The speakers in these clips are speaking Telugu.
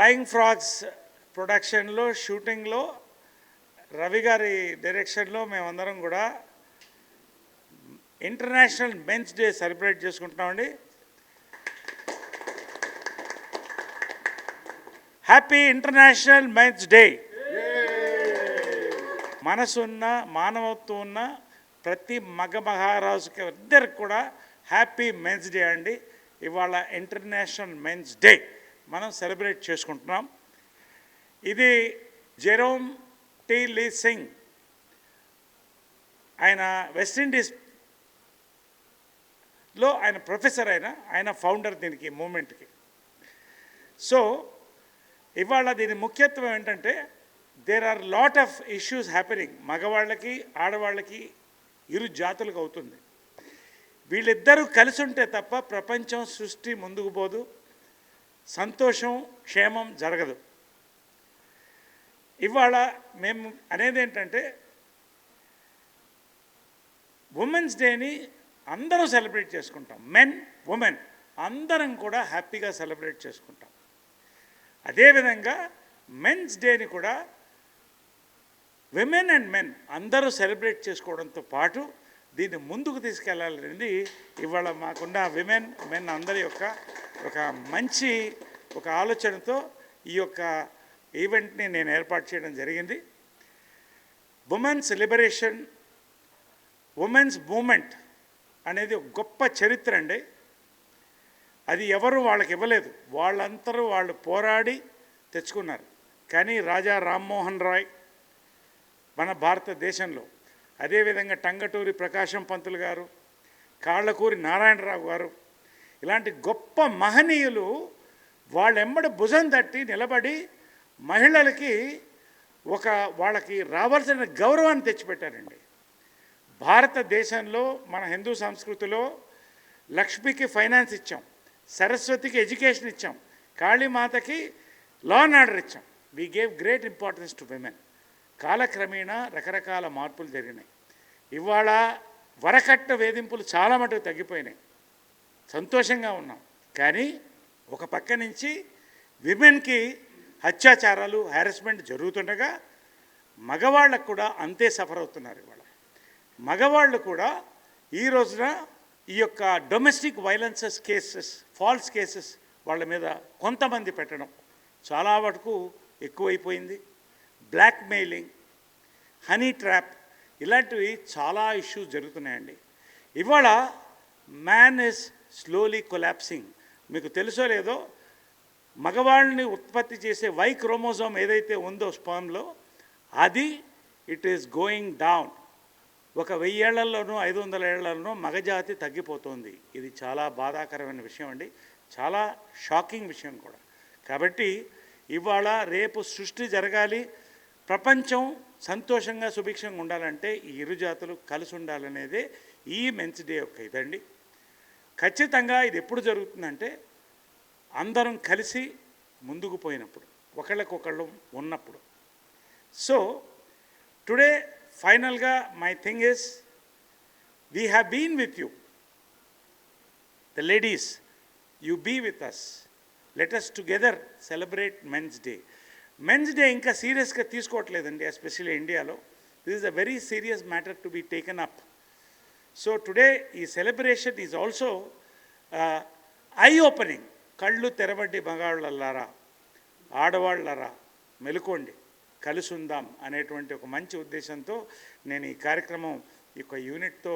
ఫ్లయింగ్ ఫ్రాగ్స్ ప్రొడక్షన్లో షూటింగ్లో రవి గారి డైరెక్షన్లో మేమందరం కూడా ఇంటర్నేషనల్ మెన్స్ డే సెలబ్రేట్ చేసుకుంటున్నామండి. Happy international men's day. మనసున్న మానవత్వం ఉన్న ప్రతి మహారాజుకి ఇద్దరికి కూడా హ్యాపీ మెన్స్ డే అండి. ఇవాళ ఇంటర్నేషనల్ మెన్స్ డే మనం సెలబ్రేట్ చేసుకుంటున్నాం. ఇది జెరోమ్ టీ లీ సింగ్, ఆయన వెస్టిండీస్లో ఆయన ప్రొఫెసర్, ఆయన ఫౌండర్ దీనికి మూమెంట్కి. సో ఇవాళ దీని ముఖ్యత్వం ఏంటంటే there are lot of issues happening. మగవాళ్ళకి ఆడవాళ్ళకి ఇరు జాతులకు అవుతుంది. వీళ్ళిద్దరూ కలిసి ఉంటే తప్ప ప్రపంచం సృష్టి ముందుకు పోదు, సంతోషం క్షేమం జరగదు. ఇవాళ మేము అనేది ఏంటంటే ఉమెన్స్ డేని అందరూ సెలబ్రేట్ చేసుకుంటాం. మెన్ ఉమెన్ అందరం కూడా హ్యాపీగా సెలబ్రేట్ చేసుకుంటాం. అదేవిధంగా మెన్స్ డేని కూడా విమెన్ అండ్ మెన్ అందరూ సెలబ్రేట్ చేసుకోవడంతో పాటు దీన్ని ముందుకు తీసుకెళ్లాలనేది ఇవాళ మాకున్న విమెన్ మెన్ అందరి యొక్క ఒక మంచి ఆలోచనతో ఈ యొక్క ఈవెంట్ని నేను ఏర్పాటు చేయడం జరిగింది. ఉమెన్స్ లిబరేషన్, ఉమెన్స్ మూమెంట్ అనేది ఒక గొప్ప చరిత్ర అండి. అది ఎవరు వాళ్ళకి ఇవ్వలేదు, వాళ్ళందరూ వాళ్ళు పోరాడి తెచ్చుకున్నారు. కానీ రాజా రామ్మోహన్ రాయ్ మన భారతదేశంలో, అదేవిధంగా టంగటూరి ప్రకాశం పంతులు గారు, కాళ్ళకూరి నారాయణరావు గారు, ఇలాంటి గొప్ప మహనీయులు వాళ్ళెంబడి భుజం తట్టి నిలబడి మహిళలకి వాళ్ళకి రావాల్సిన గౌరవాన్ని తెచ్చిపెట్టారండి. భారతదేశంలో మన హిందూ సంస్కృతిలో లక్ష్మికి ఫైనాన్స్ ఇచ్చాం, సరస్వతికి ఎడ్యుకేషన్ ఇచ్చాం, కాళీమాతకి లా అండ్ ఆర్డర్ ఇచ్చాం. We gave great importance to women. కాలక్రమేణా రకరకాల మార్పులు జరిగినాయి. ఇవాళ వరకట్న వేధింపులు చాలా మటుకు తగ్గిపోయినాయి, సంతోషంగా ఉన్నాం. కానీ ఒక పక్క నుంచి విమెన్కి అత్యాచారాలు హ్యారస్మెంట్ జరుగుతుండగా మగవాళ్ళకు కూడా అంతే సఫర్ అవుతున్నారు. ఇవాళ మగవాళ్ళు కూడా ఈ రోజున ఈ యొక్క domestic violences cases, false cases వాళ్ళ మీద కొంతమంది పెట్టడం చాలా వరకు ఎక్కువైపోయింది. బ్లాక్మెయిలింగ్, హనీ ట్రాప్, ఇలాంటివి చాలా ఇష్యూస్ జరుగుతున్నాయండి. ఇవాళ మ్యాన్ ఈజ్ స్లోలీ కొలాప్సింగ్. మీకు తెలుసో లేదో, మగవాళ్ళని ఉత్పత్తి చేసే వై క్రోమోజోమ్ ఏదైతే ఉందో స్పర్మ్లో, అది ఇట్ ఈస్ గోయింగ్ డౌన్. ఒక 1000 ఏళ్లలోనూ 500 ఏళ్లలోనూ మగజాతి తగ్గిపోతుంది. ఇది చాలా బాధాకరమైన విషయం అండి, చాలా షాకింగ్ విషయం కూడా. కాబట్టి ఇవాళ రేపు సృష్టి జరగాలి, ప్రపంచం సంతోషంగా సుభిక్షంగా ఉండాలంటే ఈ ఇరు జాతులు కలిసి ఉండాలనేదే ఈ మెన్స్ డే యొక్క ఇదండి. ఖచ్చితంగా ఇది ఎప్పుడు జరుగుతుందంటే అందరం కలిసి ముందుకు పోయినప్పుడు, ఒకళ్ళకొకళ్ళు ఉన్నప్పుడు. సో టుడే ఫైనల్గా my thing is, we have been with you, the ladies, you be with us, let us together celebrate men's day. Men's day ఇంకా సీరియస్గా తీసుకోవట్లేదండి, ఎస్పెషల్లీ ఇండియాలో. This is a very serious matter to be taken up. So today ఈ celebration is also eye opening. కళ్ళు తెరబడ్డి మగాళ్ళలారా, ఆడవాళ్ళలారా మెలుకోండి, కలిసి ఉందాం అనేటువంటి ఒక మంచి ఉద్దేశంతో నేను ఈ కార్యక్రమం యొక్క యూనిట్తో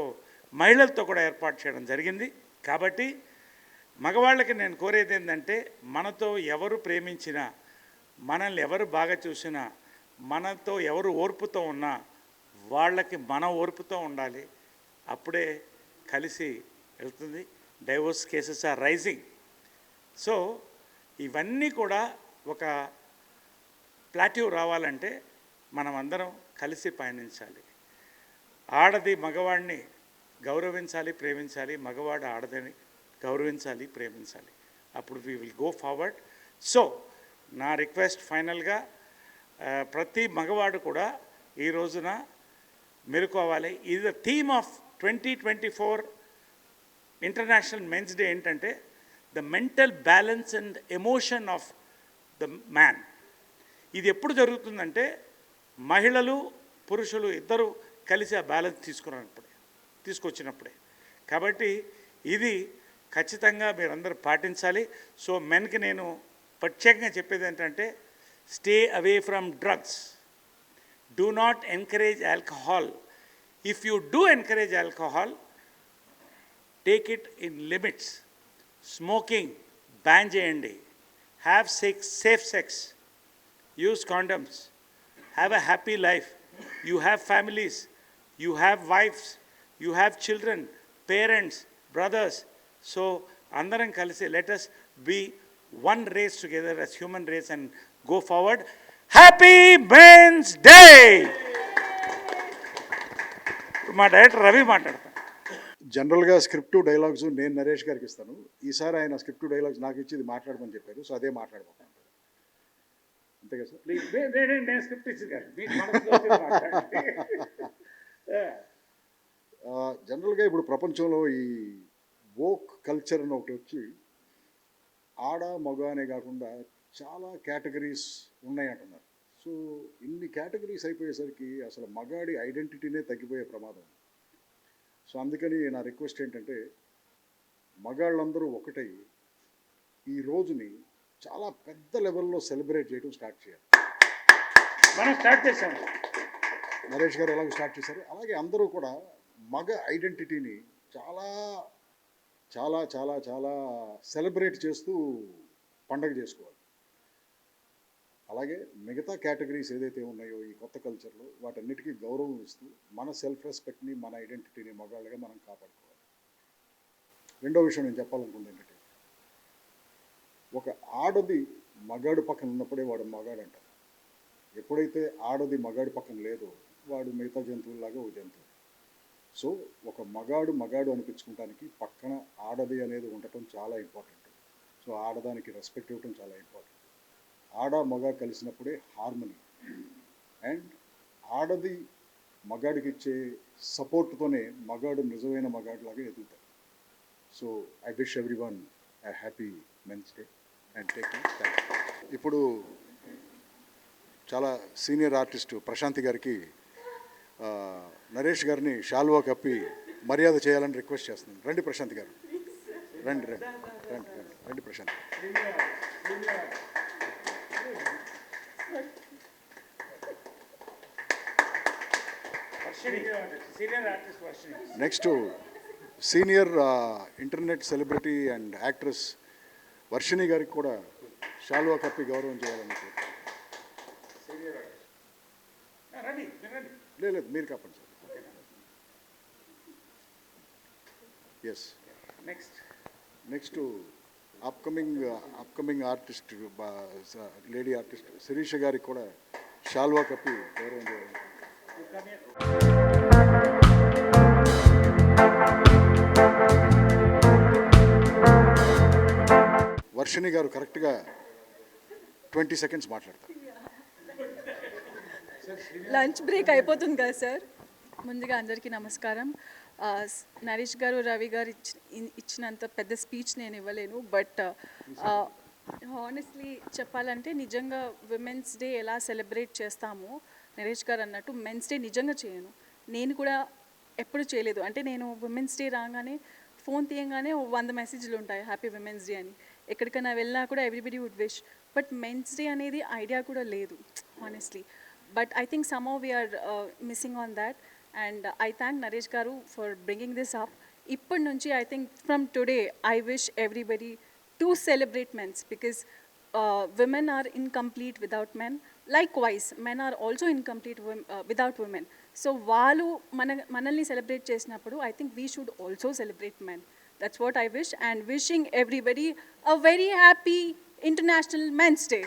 మహిళలతో కూడా ఏర్పాటు చేయడం జరిగింది. కాబట్టి మగవాళ్ళకి నేను కోరేది ఏంటంటే, మనతో ఎవరు ప్రేమించినా, మనల్ని ఎవరు బాగా చూసినా, మనతో ఎవరు ఓర్పుతో ఉన్నా వాళ్ళకి మన ఓర్పుతో ఉండాలి. అప్పుడే కలిసి వెళ్తుంది. Divorce cases are rising. So ఇవన్నీ కూడా ఒక ప్లాట్యూ రావాలంటే మనం అందరం కలిసి పయనించాలి. ఆడది మగవాడిని గౌరవించాలి, ప్రేమించాలి, మగవాడు ఆడదని గౌరవించాలి, ప్రేమించాలి. అప్పుడు we will go forward. So నా రిక్వెస్ట్ ఫైనల్గా, ప్రతి మగవాడు కూడా ఈ రోజున మెలుకోవాలి. ఇది the theme of 2024 international men's day. ఏంటంటే the mental balance and emotion of the man. ఇది ఎప్పుడు జరుగుతుందంటే మహిళలు పురుషులు ఇద్దరు కలిసి ఆ బ్యాలెన్స్ తీసుకొచ్చినప్పుడే. కాబట్టి ఇది ఖచ్చితంగా మీరందరూ పాటించాలి. సో మెన్కి నేను ప్రత్యేకంగా చెప్పేది ఏంటంటే, stay away from drugs, do not encourage alcohol. If you do encourage alcohol, take it in limits. Smoking ban చేయండి. Have safe sex, use condoms, have a happy life. You have families, you have wifes, you have children, parents, brothers. So అందరం కలిసి let us be one race together as human race and go forward. Happy Men's Day. మా డైరెక్టర్ రవి మాట్లాడతాను. జనరల్గా స్క్రిప్ట్ డైలాగ్స్ నేను నరేష్ గారికి ఇస్తాను. ఈసారి ఆయన స్క్రిప్ట్ డైలాగ్స్ నాకు ఇచ్చి ఇది మాట్లాడమని చెప్పారు. సో అదే మాట్లాడబోతాను. అంతే కదా సార్? ప్లీజ్ నేను స్క్రిప్ట్ ఇచ్చి కాదు, మీకు మనసులో మాట్లాడండి. జనరల్గా ఇప్పుడు ప్రపంచంలో ఈ వోక్ కల్చర్ అని ఒకటి వచ్చి ఆడ మగ అనే కాకుండా చాలా కేటగిరీస్ ఉన్నాయి అంటున్నారు. సో ఇన్ని కేటగిరీస్ అయిపోయేసరికి అసలు మగాడి ఐడెంటిటీనే తగ్గిపోయే ప్రమాదం. సో అందుకని నా రిక్వెస్ట్ ఏంటంటే, మగాళ్ళందరూ ఒకటై ఈ రోజుని చాలా పెద్ద లెవెల్లో సెలబ్రేట్ చేయడం స్టార్ట్ చేయాలి. మనం స్టార్ట్ చేసాం. నరేష్ గారు ఎలాగో స్టార్ట్ చేశారు, అలాగే అందరూ కూడా మగ ఐడెంటిటీని చాలా చాలా చాలా చాలా సెలబ్రేట్ చేస్తూ పండగ చేసుకోవాలి. అలాగే మిగతా కేటగిరీస్ ఏదైతే ఉన్నాయో ఈ కొత్త కల్చర్లో వాటన్నిటికీ గౌరవం ఇస్తూ మన సెల్ఫ్ రెస్పెక్ట్ని, మన ఐడెంటిటీని మగాళ్ళగా మనం కాపాడుకోవాలి. రెండో విషయం నేను చెప్పాలనుకుంది ఏంటంటే, ఒక ఆడది మగాడు పక్కన ఉన్నప్పుడే వాడు మగాడు అంటారు. ఎప్పుడైతే ఆడది మగాడి పక్కన లేదో వాడు మిగతా జంతువుల్లాగా ఒక జంతువు. సో ఒక మగాడు అనిపించుకోవడానికి పక్కన ఆడది అనేది ఉండటం చాలా ఇంపార్టెంట్. సో ఆడదానికి రెస్పెక్ట్ ఇవ్వటం చాలా ఇంపార్టెంట్. ఆడ మగ కలిసినప్పుడే హార్మనీ. అండ్ ఆడది మగాడికి ఇచ్చే సపోర్ట్తోనే మగాడు నిజమైన మగాడిలాగా ఎదుగుతాడు. So I wish everyone a happy men's day and take care. ఇప్పుడు చాలా సీనియర్ ఆర్టిస్టు ప్రశాంతి గారికి నరేష్ గారిని షాల్వా కప్పి మర్యాద చేయాలని రిక్వెస్ట్ చేస్తున్నాను. రండి ప్రశాంతి గారు, రండి రండి రండి రండి రండి Prashanth. Next senior internet celebrity and actress Varshini గారికి కూడా షాల్వా కప్పి గౌరవం చేయాలని. లేదు మీరు కాపండి sir. Yes, next upcoming artist lady artist Sirisha గారికి కూడా షాల్వా కప్పి గౌరవం చేయాలి. వర్షిణి గారు కరెక్ట్గా 20 seconds మాట్లాడతారు. లంచ్ బ్రేక్ అయిపోతుంది కదా సార్. ముందుగా అందరికీ నమస్కారం. నరేష్ గారు, రవి గారు ఇచ్చినంత పెద్ద స్పీచ్ నేను ఇవ్వలేను. బట్ హానెస్ట్లీ చెప్పాలంటే నిజంగా విమెన్స్ డే ఎలా సెలబ్రేట్ చేస్తామో నరేష్ గారు అన్నట్టు మెన్స్ డే నిజంగా చేయను. నేను కూడా ఎప్పుడు చేయలేదు. అంటే నేను విమెన్స్ డే రాగానే ఫోన్ తీయంగానే 100 మెసేజ్లు ఉంటాయి హ్యాపీ విమెన్స్ డే అని. ఎక్కడికైనా వెళ్ళినా కూడా everybody would wish. But men's day అనేది ఐడియా కూడా లేదు honestly. But I think somehow we are missing on that, and I thank Naresh Garu for bringing this up. Ippadi nunchi I think from today I wish everybody to celebrate men's, because women are incomplete without men. Likewise, men are also incomplete without women. So వాళ్ళు మనల్ని celebrate చేసినప్పుడు I think we should also celebrate men. That's what I wish, and wishing everybody a very happy International Men's Day.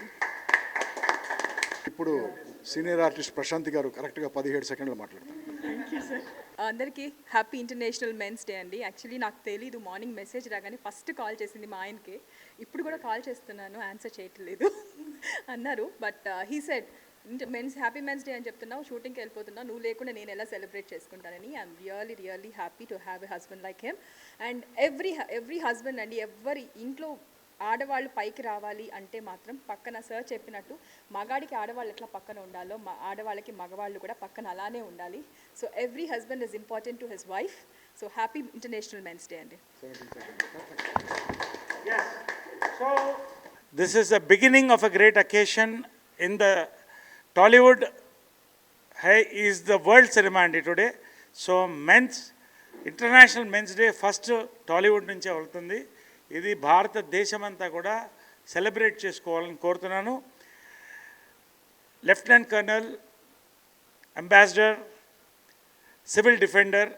ఇప్పుడు సీనియర్ ఆర్టిస్ట్ ప్రశాంతి గారు కరెక్ట్గా 17 సెకండ్లు మాట్లాడతారు. అందరికీ హ్యాపీ ఇంటర్నేషనల్ మెన్స్ డే అండి. యాక్చువల్లీ నాకు తెలీదు, మార్నింగ్ మెసేజ్ రాగానే ఫస్ట్ కాల్ చేసింది మా ఆయనకి. ఇప్పుడు కూడా కాల్ చేస్తున్నాను, ఆన్సర్ చేయట్లేదు అన్నారు. But he said happy men's day అని చెప్తున్నావు, షూటింగ్కి వెళ్ళిపోతున్నావు, నువ్వు లేకుండా నేను ఎలా సెలబ్రేట్ చేసుకుంటానని. I'm really happy to have a husband like him. And every husband అండి, ఎవరి ఇంట్లో ఆడవాళ్ళు పైకి రావాలి అంటే మాత్రం పక్కన సార్ చెప్పినట్టు మగాడికి ఆడవాళ్ళు ఎట్లా పక్కన ఉండాలో ఆడవాళ్ళకి మగవాళ్ళు కూడా పక్కన అలానే ఉండాలి. So every husband is important to his wife. So happy international men's day అండి. Yes. So, this is the beginning of a great occasion in the Tollywood. Hey, is the world ceremony today. So, international men's day first Tollywood నుంచే వెళ్తుంది. ఇది భారతదేశమంతా కూడా సెలబ్రేట్ చేసుకోవాలని కోరుతున్నాను. Lieutenant colonel, ambassador, civil defender,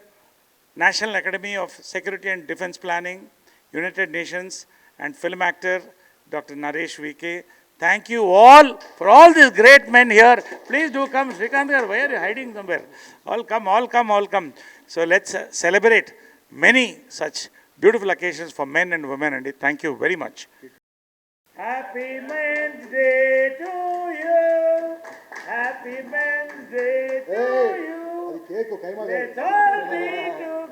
national academy of security and defence planning, United Nations, and film actor Dr. Naresh VK. Thank you all for all these great men here. Please do come. Srikanth garu, why are you hiding somewhere? All come, all come, all come. So let's celebrate many such beautiful occasions for men and women. And thank you very much. Happy Men's Day to you. Happy Men's Day to you. అది cake keema Let's all be together.